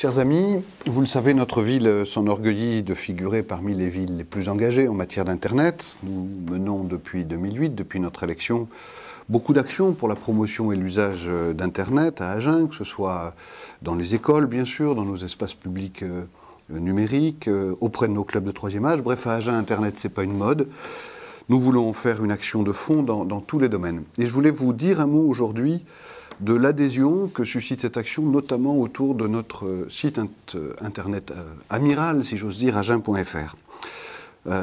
Chers amis, vous le savez, notre ville s'enorgueillit de figurer parmi les villes les plus engagées en matière d'Internet. Nous menons depuis 2008, depuis notre élection, beaucoup d'actions pour la promotion et l'usage d'Internet à Agen, que ce soit dans les écoles, bien sûr, dans nos espaces publics numériques, auprès de nos clubs de troisième âge. Bref, à Agen, Internet, ce n'est pas une mode. Nous voulons faire une action de fond dans tous les domaines. Et je voulais vous dire un mot aujourd'hui de l'adhésion que suscite cette action, notamment autour de notre site internet amiral, si j'ose dire, agen.fr.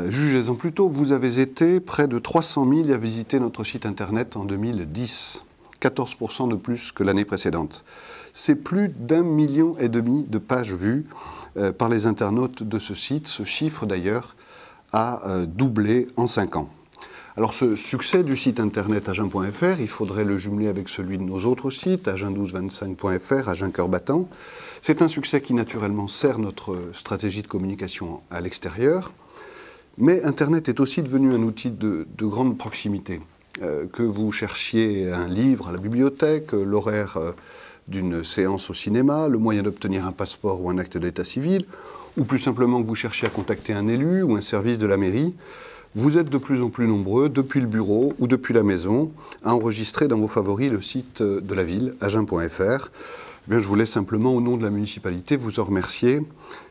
Jugez-en plutôt, vous avez été près de 300 000 à visiter notre site internet en 2010, 14% de plus que l'année précédente. C'est plus d'1,5 million de pages vues par les internautes de ce site. Ce chiffre, d'ailleurs, a doublé en 5 ans. Alors ce succès du site internet agen.fr, il faudrait le jumeler avec celui de nos autres sites, agen1225.fr, Agen Cœur Battant. C'est un succès qui naturellement sert notre stratégie de communication à l'extérieur, mais Internet est aussi devenu un outil de grande proximité. Que vous cherchiez un livre à la bibliothèque, l'horaire d'une séance au cinéma, le moyen d'obtenir un passeport ou un acte d'état civil, ou plus simplement que vous cherchiez à contacter un élu ou un service de la mairie, vous êtes de plus en plus nombreux, depuis le bureau ou depuis la maison, à enregistrer dans vos favoris le site de la ville, agen.fr. Je voulais simplement, au nom de la municipalité, vous en remercier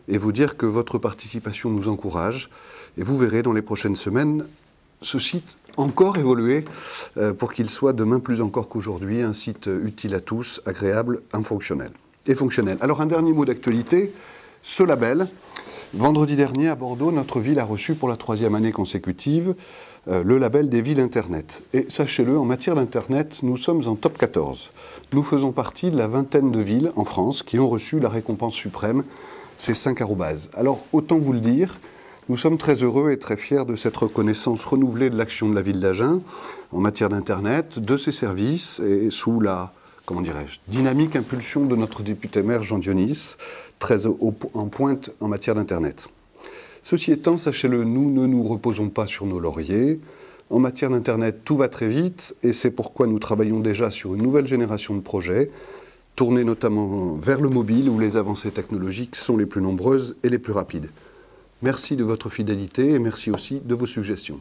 et vous dire que votre participation nous encourage. Et vous verrez dans les prochaines semaines ce site encore évoluer pour qu'il soit demain plus encore qu'aujourd'hui un site utile à tous, agréable, fonctionnel. Alors un dernier mot d'actualité, ce label. Vendredi dernier, à Bordeaux, notre ville a reçu pour la 3e année consécutive le label des villes Internet. Et sachez-le, en matière d'Internet, nous sommes en top 14. Nous faisons partie de la vingtaine de villes en France qui ont reçu la récompense suprême, ces 5 arrobases. Alors, autant vous le dire, nous sommes très heureux et très fiers de cette reconnaissance renouvelée de l'action de la ville d'Agen en matière d'Internet, de ses services et sous la, dynamique impulsion de notre député-maire Jean Dionis, très en pointe en matière d'Internet. Ceci étant, sachez-le, nous ne nous reposons pas sur nos lauriers. En matière d'Internet, tout va très vite et c'est pourquoi nous travaillons déjà sur une nouvelle génération de projets, tournés notamment vers le mobile où les avancées technologiques sont les plus nombreuses et les plus rapides. Merci de votre fidélité et merci aussi de vos suggestions.